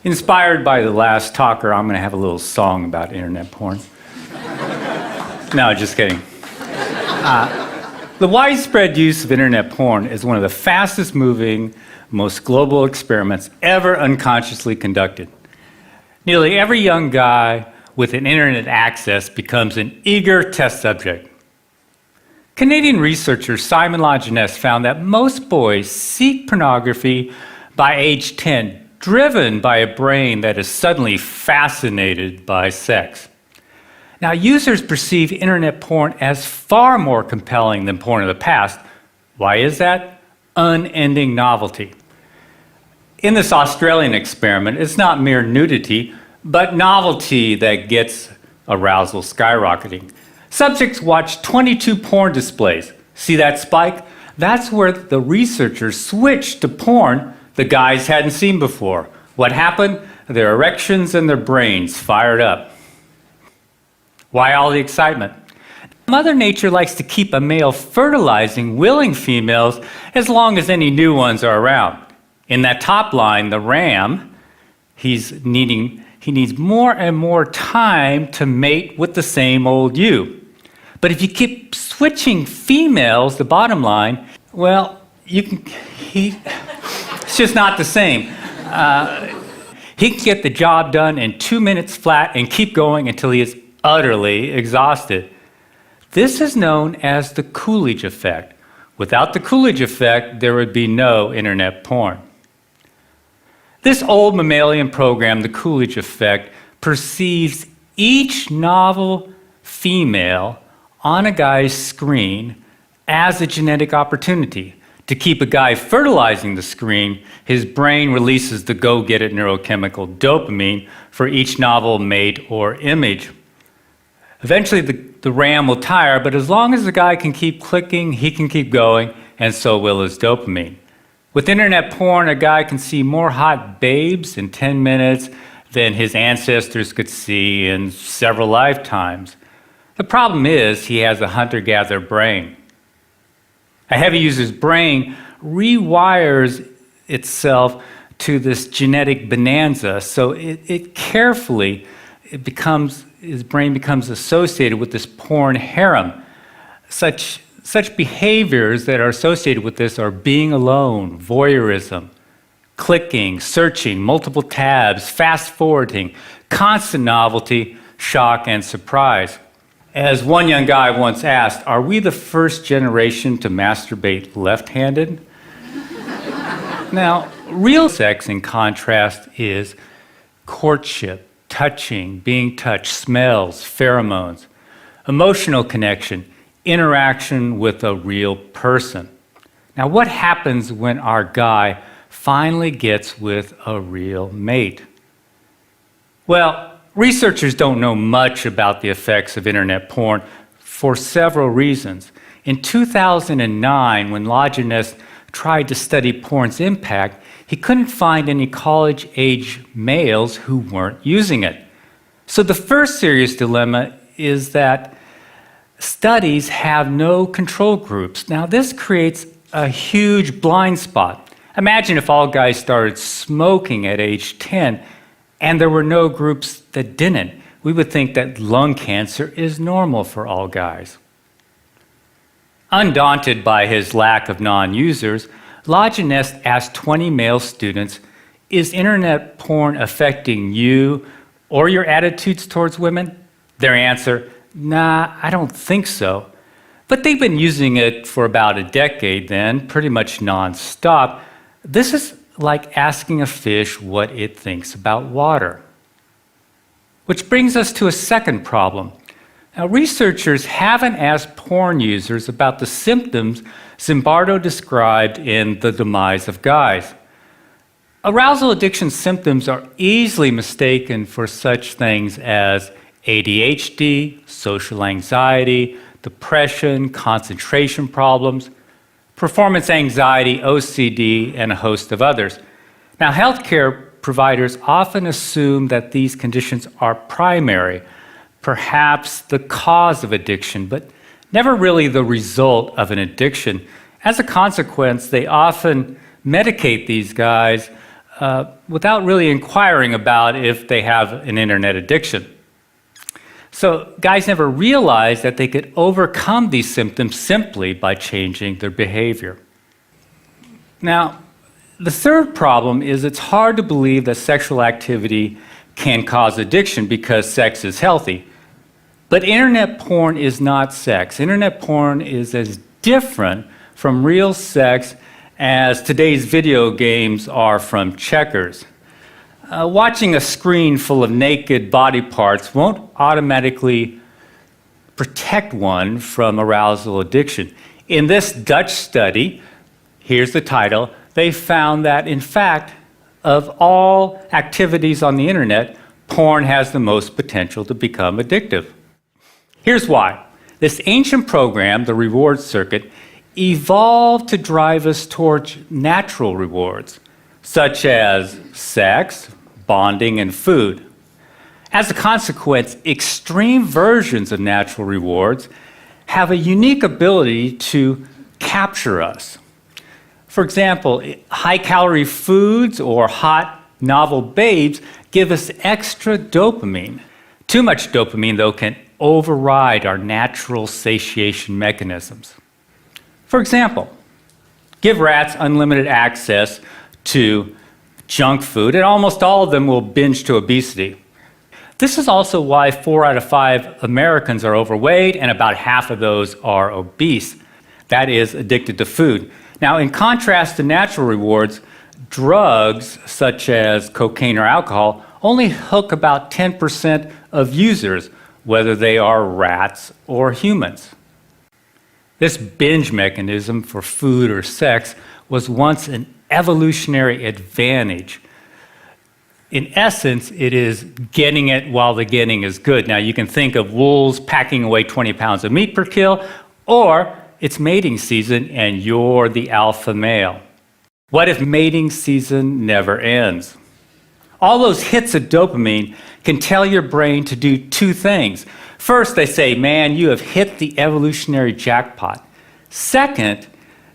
Inspired by the last talker, I'm going to have a little song about internet porn. No, just kidding. The widespread use of internet porn is one of the fastest moving, most global experiments ever unconsciously conducted. Nearly every young guy with an internet access becomes an eager test subject. Canadian researcher Simon Lajeunesse found that most boys seek pornography by age 10, driven by a brain that is suddenly fascinated by sex. Now, users perceive internet porn as far more compelling than porn of the past. Why is that? Unending novelty. In this Australian experiment, it's not mere nudity, but novelty that gets arousal skyrocketing. Subjects watched 22 porn displays. See that spike? That's where the researchers switched to porn the guys hadn't seen before. What happened? Their erections and their brains fired up. Why all the excitement? Mother Nature likes to keep a male fertilizing willing females as long as any new ones are around. In that top line, the ram, he needs more and more time to mate with the same old ewe. But if you keep switching females, the bottom line, well, it's just not the same. He can get the job done in 2 minutes flat and keep going until he is utterly exhausted. This is known as the Coolidge effect. Without the Coolidge effect, there would be no internet porn. This old mammalian program, the Coolidge effect, perceives each novel female on a guy's screen as a genetic opportunity. To keep a guy fertilizing the screen, his brain releases the go-get-it neurochemical dopamine for each novel mate or image. Eventually, the ram will tire, but as long as the guy can keep clicking, he can keep going, and so will his dopamine. With internet porn, a guy can see more hot babes in 10 minutes than his ancestors could see in several lifetimes. The problem is he has a hunter-gatherer brain. A heavy user's brain rewires itself to this genetic bonanza, so his brain becomes associated with this porn harem. Such behaviors that are associated with this are being alone, voyeurism, clicking, searching, multiple tabs, fast-forwarding, constant novelty, shock, and surprise. As one young guy once asked, are we the first generation to masturbate left-handed? Now, real sex, in contrast, is courtship, touching, being touched, smells, pheromones, emotional connection, interaction with a real person. Now, what happens when our guy finally gets with a real mate? Well, researchers don't know much about the effects of internet porn for several reasons. In 2009, when Lajeunesse tried to study porn's impact, he couldn't find any college-age males who weren't using it. So the first serious dilemma is that studies have no control groups. Now, this creates a huge blind spot. Imagine if all guys started smoking at age 10 and there were no groups that didn't. We would think that lung cancer is normal for all guys. Undaunted by his lack of non-users, Lajeunesse asked 20 male students, is internet porn affecting you or your attitudes towards women? Their answer, nah, I don't think so. But they've been using it for about a decade then, pretty much non-stop. This is like asking a fish what it thinks about water. Which brings us to a second problem. Now, researchers haven't asked porn users about the symptoms Zimbardo described in The Demise of Guys. Arousal addiction symptoms are easily mistaken for such things as ADHD, social anxiety, depression, concentration problems, performance anxiety, OCD, and a host of others. Now, healthcare providers often assume that these conditions are primary, perhaps the cause of addiction, but never really the result of an addiction. As a consequence, they often medicate these guys without really inquiring about if they have an internet addiction. So guys never realized that they could overcome these symptoms simply by changing their behavior. Now, the third problem is it's hard to believe that sexual activity can cause addiction because sex is healthy. But internet porn is not sex. Internet porn is as different from real sex as today's video games are from checkers. Watching a screen full of naked body parts won't automatically protect one from arousal addiction. In this Dutch study, here's the title, they found that, in fact, of all activities on the internet, porn has the most potential to become addictive. Here's why. This ancient program, the reward circuit, evolved to drive us towards natural rewards, such as sex, bonding, and food. As a consequence, extreme versions of natural rewards have a unique ability to capture us. For example, high-calorie foods or hot, novel babes give us extra dopamine. Too much dopamine, though, can override our natural satiation mechanisms. For example, give rats unlimited access to junk food, and almost all of them will binge to obesity. This is also why 4 out of 5 Americans are overweight, and about half of those are obese. That is, addicted to food. Now, in contrast to natural rewards, drugs such as cocaine or alcohol only hook about 10% of users, whether they are rats or humans. This binge mechanism for food or sex was once an evolutionary advantage. In essence, it is getting it while the getting is good. Now, you can think of wolves packing away 20 pounds of meat per kill, or it's mating season and you're the alpha male. What if mating season never ends? All those hits of dopamine can tell your brain to do 2 things. First, they say, man, you have hit the evolutionary jackpot. Second,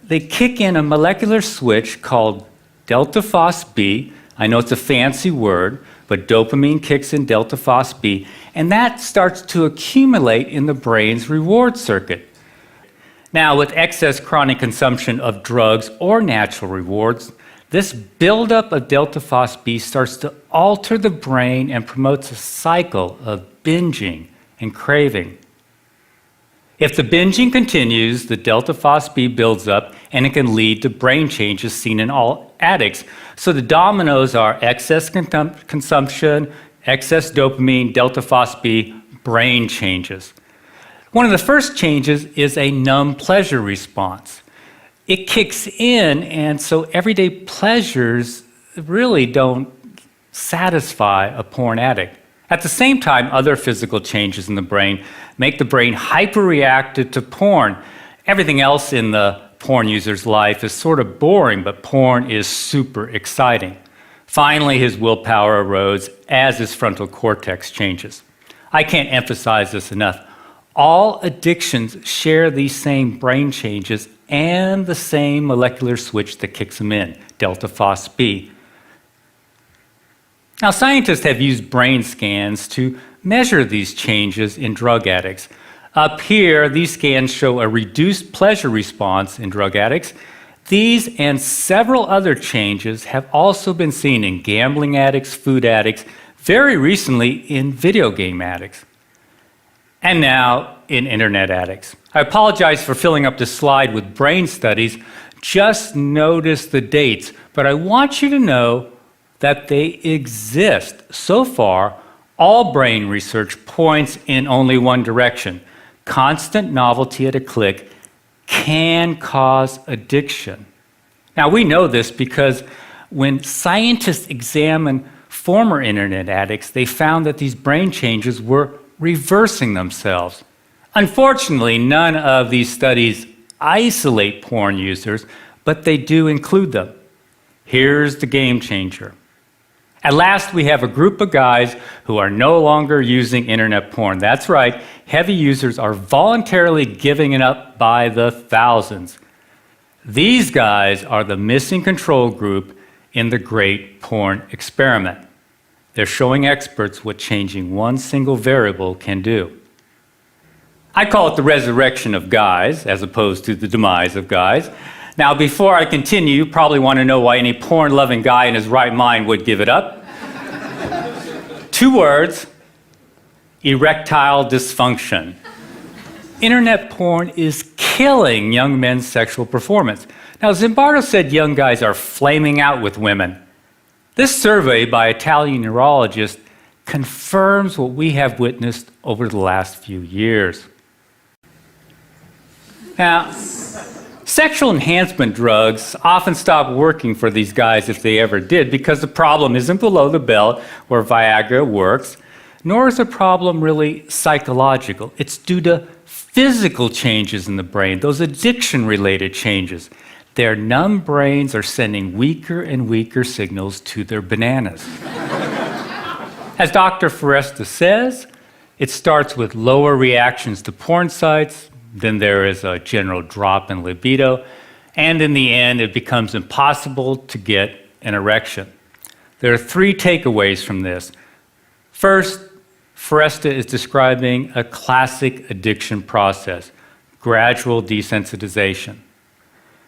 they kick in a molecular switch called delta phos-B. I know it's a fancy word, but dopamine kicks in delta phos-B, and that starts to accumulate in the brain's reward circuit. Now, with excess chronic consumption of drugs or natural rewards, this buildup of delta phos-B starts to alter the brain and promotes a cycle of binging and craving. If the binging continues, the delta phos-B builds up and it can lead to brain changes seen in all addicts. So the dominoes are excess consumption, excess dopamine, delta phos-B, brain changes. One of the first changes is a numb pleasure response. It kicks in, and so everyday pleasures really don't satisfy a porn addict. At the same time, other physical changes in the brain make the brain hyperreactive to porn. Everything else in the porn user's life is sort of boring, but porn is super exciting. Finally, his willpower erodes as his frontal cortex changes. I can't emphasize this enough. All addictions share these same brain changes and the same molecular switch that kicks them in, delta phos-B. Now, scientists have used brain scans to measure these changes in drug addicts. Up here, these scans show a reduced pleasure response in drug addicts. These and several other changes have also been seen in gambling addicts, food addicts, very recently in video game addicts, and now in internet addicts. I apologize for filling up this slide with brain studies. Just notice the dates, but I want you to know that they exist. So far, all brain research points in only one direction. Constant novelty at a click can cause addiction. Now, we know this because when scientists examined former internet addicts, they found that these brain changes were reversing themselves. Unfortunately, none of these studies isolate porn users, but they do include them. Here's the game changer. At last, we have a group of guys who are no longer using internet porn. That's right, heavy users are voluntarily giving it up by the thousands. These guys are the missing control group in the great porn experiment. They're showing experts what changing one single variable can do. I call it the resurrection of guys, as opposed to the demise of guys. Now, before I continue, you probably want to know why any porn-loving guy in his right mind would give it up. 2 words: erectile dysfunction. Internet porn is killing young men's sexual performance. Now, Zimbardo said young guys are flaming out with women. This survey by Italian neurologists confirms what we have witnessed over the last few years. Now, sexual enhancement drugs often stop working for these guys if they ever did, because the problem isn't below the belt where Viagra works, nor is the problem really psychological. It's due to physical changes in the brain, those addiction-related changes. Their numb brains are sending weaker and weaker signals to their bananas. As Dr. Foresta says, it starts with lower reactions to porn sites, then there is a general drop in libido, and in the end, it becomes impossible to get an erection. There are 3 takeaways from this. First, Foresta is describing a classic addiction process: gradual desensitization.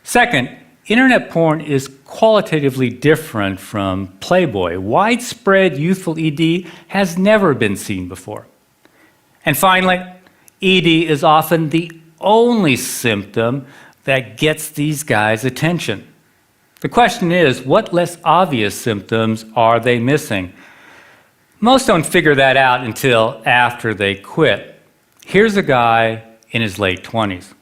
Second, internet porn is qualitatively different from Playboy. Widespread youthful ED has never been seen before. And finally, ED is often the only symptom that gets these guys' attention. The question is, what less obvious symptoms are they missing? Most don't figure that out until after they quit. Here's a guy in his late 20s.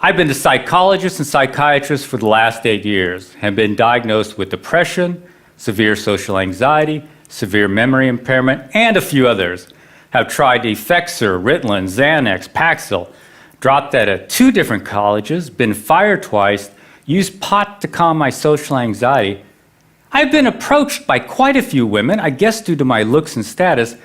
I've been to psychologists and psychiatrists for the last 8 years, have been diagnosed with depression, severe social anxiety, severe memory impairment, and a few others. Have tried Effexor, Ritalin, Xanax, Paxil, dropped out of 2 different colleges, been fired twice, used pot to calm my social anxiety. I've been approached by quite a few women, I guess due to my looks and status,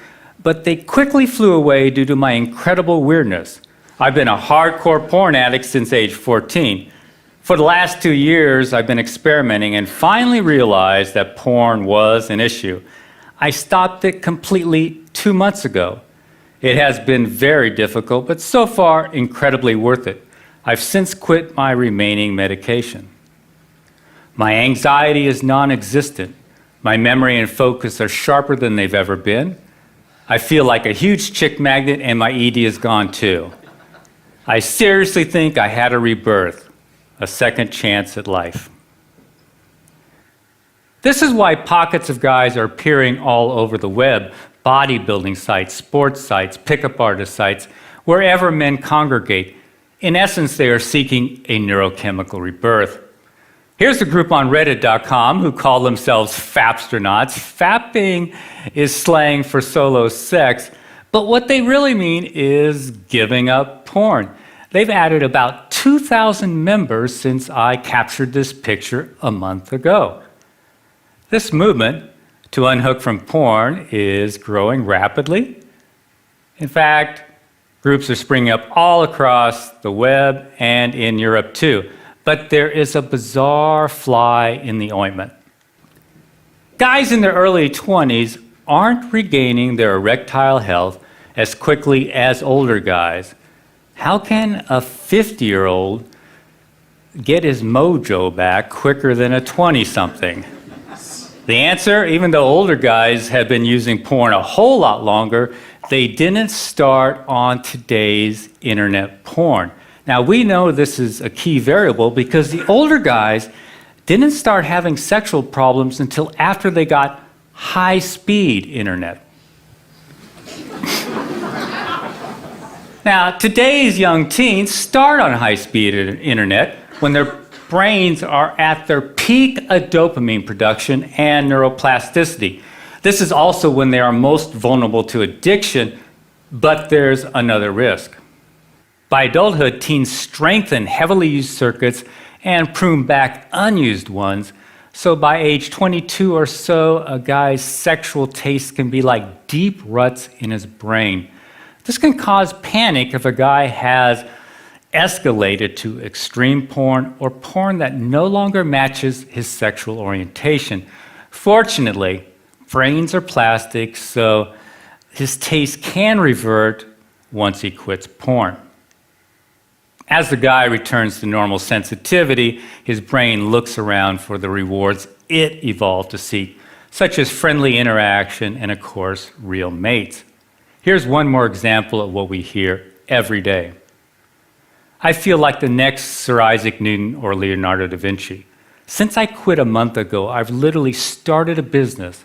but they quickly flew away due to my incredible weirdness. I've been a hardcore porn addict since age 14. For the last 2 years, I've been experimenting and finally realized that porn was an issue. I stopped it completely 2 months ago. It has been very difficult, but so far incredibly worth it. I've since quit my remaining medication. My anxiety is non-existent. My memory and focus are sharper than they've ever been. I feel like a huge chick magnet, and my ED is gone too. I seriously think I had a rebirth, a second chance at life. This is why pockets of guys are appearing all over the web: bodybuilding sites, sports sites, pickup artist sites, wherever men congregate. In essence, they are seeking a neurochemical rebirth. Here's a group on Reddit.com who call themselves Fapstronauts. Fapping is slang for solo sex, but what they really mean is giving up porn. They've added about 2,000 members since I captured this picture a month ago. This movement to unhook from porn is growing rapidly. In fact, groups are springing up all across the web and in Europe too. But there is a bizarre fly in the ointment. Guys in their early 20s aren't regaining their erectile health as quickly as older guys. How can a 50-year-old get his mojo back quicker than a 20-something? The answer, even though older guys have been using porn a whole lot longer, they didn't start on today's internet porn. Now, we know this is a key variable because the older guys didn't start having sexual problems until after they got high-speed internet. Now, today's young teens start on high-speed internet when their brains are at their peak of dopamine production and neuroplasticity. This is also when they are most vulnerable to addiction, but there's another risk. By adulthood, teens strengthen heavily used circuits and prune back unused ones. So by age 22 or so, a guy's sexual taste can be like deep ruts in his brain. This can cause panic if a guy has escalated to extreme porn or porn that no longer matches his sexual orientation. Fortunately, brains are plastic, so his taste can revert once he quits porn. As the guy returns to normal sensitivity, his brain looks around for the rewards it evolved to seek, such as friendly interaction and, of course, real mates. Here's one more example of what we hear every day. I feel like the next Sir Isaac Newton or Leonardo da Vinci. Since I quit a month ago, I've literally started a business,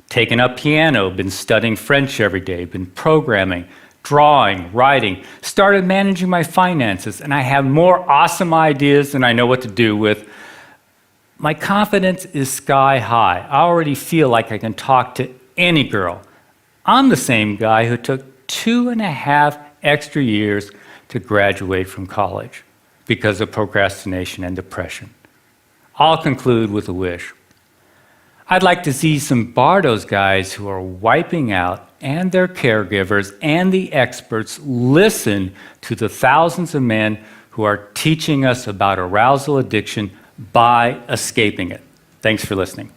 taken up piano, been studying French every day, been programming, drawing, writing, started managing my finances, and I have more awesome ideas than I know what to do with. My confidence is sky high. I already feel like I can talk to any girl. I'm the same guy who took 2.5 extra years to graduate from college because of procrastination and depression. I'll conclude with a wish. I'd like to see some Bardos guys who are wiping out and their caregivers and the experts listen to the thousands of men who are teaching us about arousal addiction by escaping it. Thanks for listening.